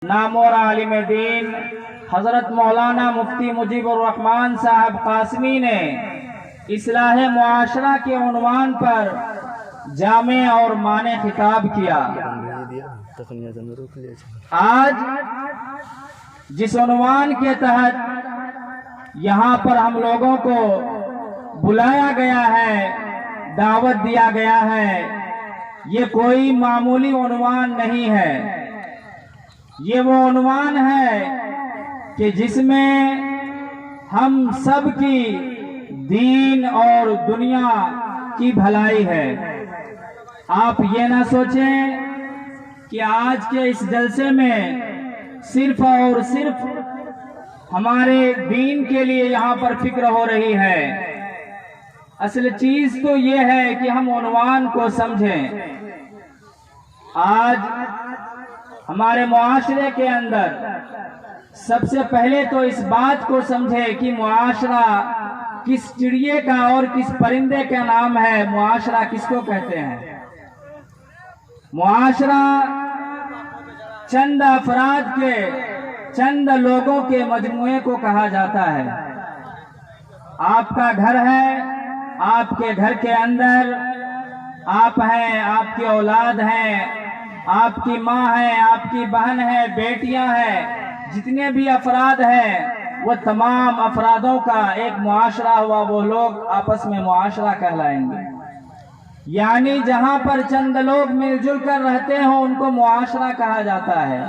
नामोर आलिम दीन हज़रत मौलाना मुफ्ती मुजीबुर रहमान साहब कासमी ने इस्लाह मुआशरा के उन्वान पर जामे और माने खिताब किया। आज जिस उन्वान के तहत यहाँ पर हम लोगों को बुलाया गया है, दावत दिया गया है, ये कोई मामूली उन्वान नहीं है। ये वो उन्वान है कि जिसमें हम सब की दीन और दुनिया की भलाई है। आप ये ना सोचें कि आज के इस जलसे में सिर्फ और सिर्फ हमारे दीन के लिए यहाँ पर फिक्र हो रही है। असल चीज तो ये है कि हम उन्वान को समझें। आज हमारे मुआशरे के अंदर सबसे पहले तो इस बात को समझे कि मुआशरा किस चिड़िए का और किस परिंदे का नाम है। मुआशरा किसको कहते हैं? मुआशरा चंद अफराद के, चंद लोगों के मजमुए को कहा जाता है। आपका घर है, आपके घर के अंदर आप हैं, आपकी औलाद हैं, आपकी माँ है, आपकी बहन है, बेटियां हैं, जितने भी अफराद हैं वो तमाम अफरादों का एक मुआशरा हुआ। वो लोग आपस में मुआशरा कहलाएंगे। यानी जहां पर चंद लोग मिलजुल कर रहते हो उनको मुआशरा कहा जाता है।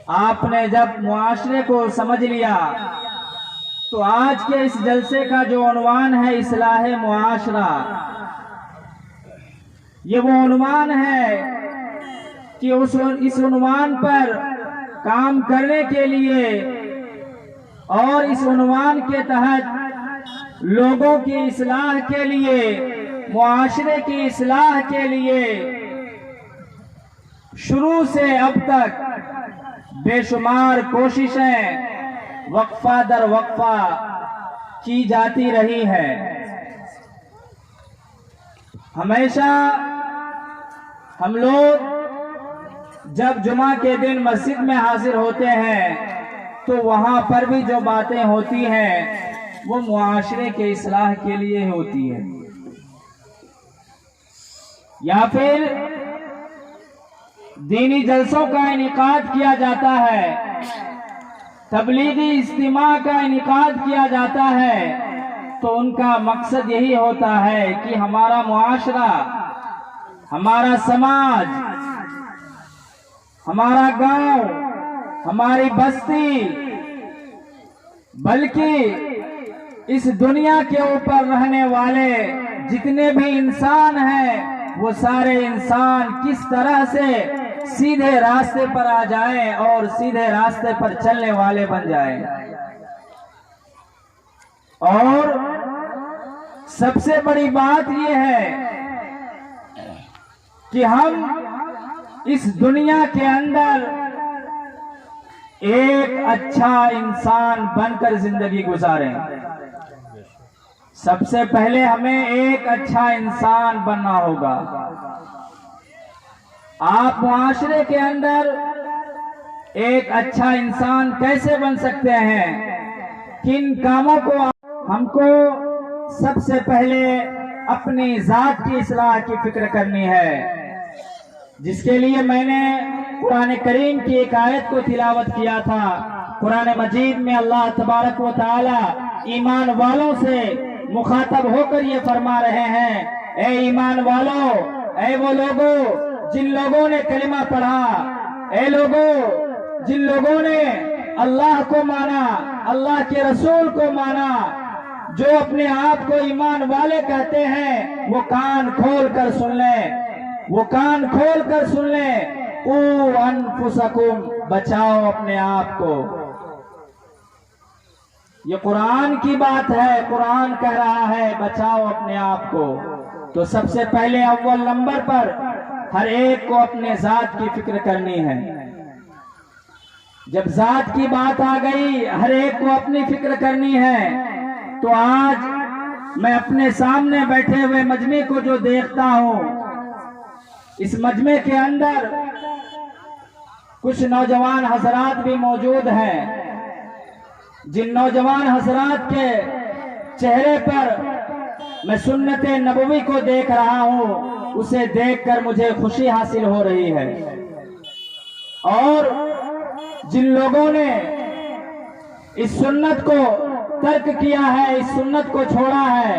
आपने जब मुआशरे को समझ लिया तो आज के इस जलसे का जो उन्वान है इस्लाह मुआशरा, ये वो उन्वान है कि इस उन्वान पर काम करने के लिए और इस उन्वान के तहत लोगों की इस्लाह के लिए, मुआशरे की इस्लाह के लिए शुरू से अब तक बेशुमार कोशिशें वक्फा दर वक्फा की जाती रही है। हमेशा हम लोग जब जुमा के दिन मस्जिद में हाजिर होते हैं तो वहां पर भी जो बातें होती हैं वो मुआशरे के इस्लाह के लिए होती है। या फिर दीनी जलसों का इनेकाद किया जाता है, तबलीगी इज्तिमा का इनेकाद किया जाता है, तो उनका मकसद यही होता है कि हमारा मुआशरा, हमारा समाज, हमारा गांव, हमारी बस्ती, बल्कि इस दुनिया के ऊपर रहने वाले जितने भी इंसान हैं वो सारे इंसान किस तरह से सीधे रास्ते पर आ जाएं और सीधे रास्ते पर चलने वाले बन जाएं। और सबसे बड़ी बात यह है कि हम इस दुनिया के अंदर एक अच्छा इंसान बनकर जिंदगी गुजारें। सबसे पहले हमें एक अच्छा इंसान बनना होगा। आप मुआशरे के अंदर एक अच्छा इंसान कैसे बन सकते हैं? किन कामों को हमको सबसे पहले अपनी जात की इस्लाह की फिक्र करनी है, जिसके लिए मैंने कुरान करीम की एक आयत को तिलावत किया था। कुरान मजीद में अल्लाह तबारक व तआला ईमान वालों से मुखातब होकर ये फरमा रहे हैं, ए ईमान वालों, ए वो लोगों जिन लोगों ने कलिमा पढ़ा, ए लोगों जिन लोगों ने अल्लाह को माना, अल्लाह के रसूल को माना, जो अपने आप को ईमान वाले कहते हैं, वो कान खोल कर सुन लें, वो कान खोल कर सुन लें। क़ू अनफुसकुम, बचाओ अपने आप को। ये कुरान की बात है, कुरान कह रहा है बचाओ अपने आप को। तो सबसे पहले अव्वल नंबर पर हर एक को अपने जात की फिक्र करनी है। जब जात की बात आ गई, हर एक को अपनी फिक्र करनी है। तो आज मैं अपने सामने बैठे हुए मजमे को जो देखता हूं, इस मजमे के अंदर कुछ नौजवान हजरात भी मौजूद हैं, जिन नौजवान हजरात के चेहरे पर मैं सुन्नत नबवी को देख रहा हूं, उसे देखकर मुझे खुशी हासिल हो रही है। और जिन लोगों ने इस सुन्नत को तर्क किया है, इस सुन्नत को छोड़ा है,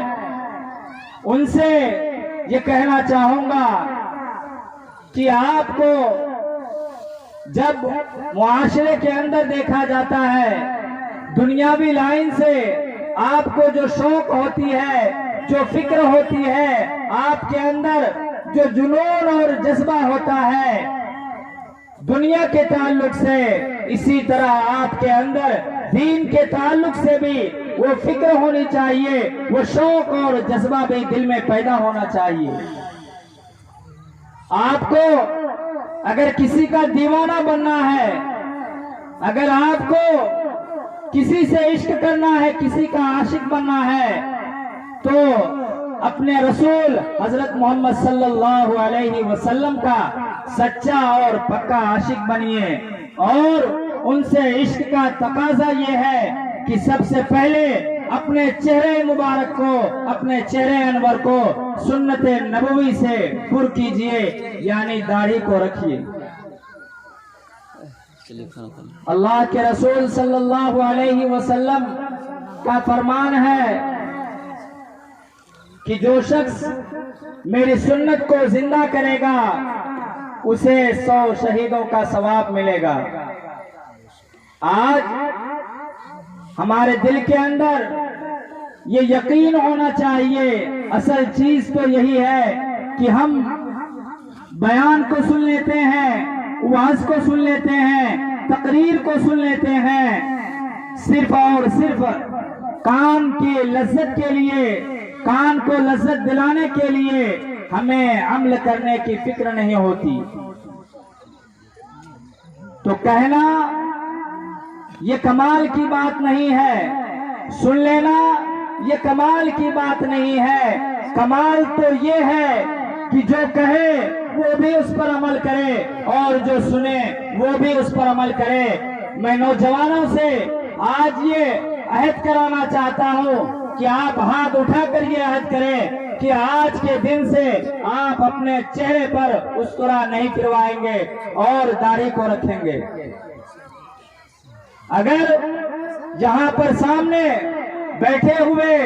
उनसे ये कहना चाहूंगा कि आपको जब मुआशरे के अंदर देखा जाता है, दुनियावी लाइन से आपको जो शौक होती है, जो फिक्र होती है, आपके अंदर जो जुनून और जज्बा होता है दुनिया के ताल्लुक से, इसी तरह आपके अंदर दीन के ताल्लुक से भी वो फिक्र होनी चाहिए, वो शौक और जज्बा भी दिल में पैदा होना चाहिए। आपको अगर किसी का दीवाना बनना है, अगर आपको किसी से इश्क करना है, किसी का आशिक बनना है, तो अपने रसूल हजरत मोहम्मद सल्लल्लाहु अलैहि वसल्लम का सच्चा और पक्का आशिक बनिए। और उनसे इश्क का तकाजा ये है कि सबसे पहले अपने चेहरे मुबारक को, अपने चेहरे अनवर को सुन्नत नबवी से पुर कीजिए, यानी दाढ़ी को रखिए। अल्लाह के रसूल सल्लल्लाहु अलैहि वसल्लम का फरमान है कि जो शख्स मेरी सुन्नत को जिंदा करेगा उसे 100 शहीदों का सवाब मिलेगा। आज हमारे दिल के अंदर ये यकीन होना चाहिए, असल चीज तो यही है कि हम बयान को सुन लेते हैं, वाज को सुन लेते हैं, तकरीर को सुन लेते हैं, सिर्फ और सिर्फ कान की लज्जत के लिए, कान को लज्जत दिलाने के लिए हमें अमल करने की फिक्र नहीं होती। तो कहना ये कमाल की बात नहीं है, सुन लेना ये कमाल की बात नहीं है। कमाल तो ये है कि जो कहे वो भी उस पर अमल करे और जो सुने वो भी उस पर अमल करे। मैं नौजवानों से आज ये अहद कराना चाहता हूँ कि आप हाथ उठाकर ये अहद करें कि आज के दिन से आप अपने चेहरे पर मुस्कुरा नहीं फिरवाएंगे और दाढ़ी को रखेंगे। अगर यहाँ पर सामने बैठे हुए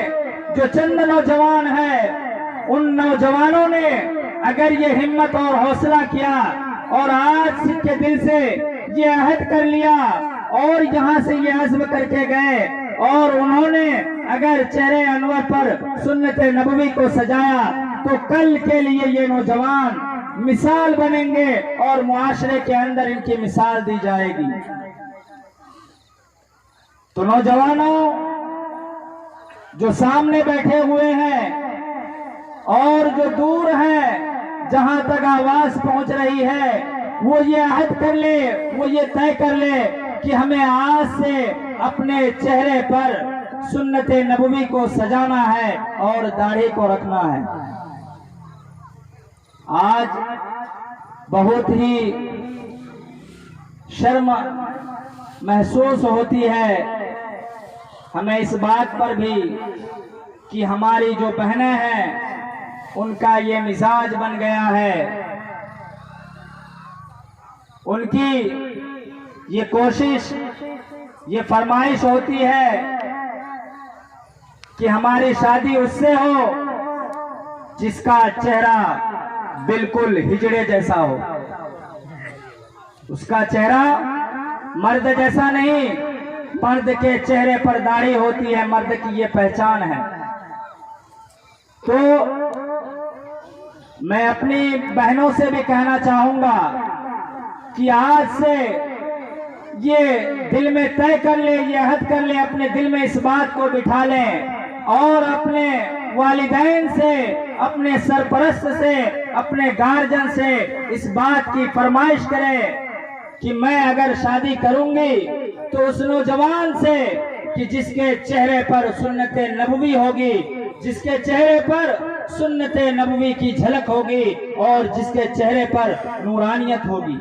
जो चंद नौजवान हैं, उन नौजवानों ने अगर ये हिम्मत और हौसला किया और आज के दिल से ये अहद कर लिया और यहाँ से ये अज़्म करके गए और उन्होंने अगर चेहरे अनवर पर सुन्नत नबवी को सजाया, तो कल के लिए ये नौजवान मिसाल बनेंगे और मुआशरे के अंदर इनकी मिसाल दी जाएगी। तो नौजवानों जो सामने बैठे हुए हैं और जो दूर हैं, जहां तक आवाज पहुंच रही है, वो ये अहद कर ले, वो ये तय कर ले कि हमें आज से अपने चेहरे पर सुन्नत नबवी को सजाना है और दाढ़ी को रखना है। आज बहुत ही शर्म महसूस होती है हमें इस बात पर भी कि हमारी जो बहनें हैं उनका ये मिजाज बन गया है, उनकी ये कोशिश, ये फरमाइश होती है कि हमारी शादी उससे हो जिसका चेहरा बिल्कुल हिजड़े जैसा हो। उसका चेहरा मर्द जैसा नहीं, मर्द के चेहरे पर दाढ़ी होती है, मर्द की ये पहचान है। तो मैं अपनी बहनों से भी कहना चाहूंगा कि आज से ये दिल में तय कर ले, ये अहद कर ले, अपने दिल में इस बात को बिठा लें और अपने वालिदैन से, अपने सरपरस्त से, अपने गार्जियन से इस बात की फरमाइश करें कि मैं अगर शादी करूंगी तो उस नौजवान से कि जिसके चेहरे पर सुन्नत नबवी होगी, जिसके चेहरे पर सुन्नत नबवी की झलक होगी और जिसके चेहरे पर नूरानियत होगी।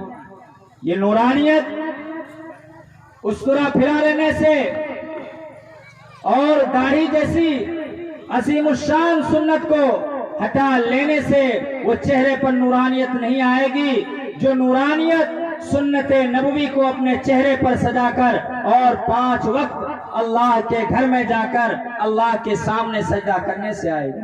ये नूरानियत उस्कुरा फिरा लेने से और दाढ़ी जैसी असीमुशान सुन्नत को हटा लेने से वो चेहरे पर नूरानियत नहीं आएगी। जो नूरानियत सुन्नत नबवी को अपने चेहरे पर सजाकर और 5 वक्त अल्लाह के घर में जाकर अल्लाह के सामने सजदा करने से आएगी।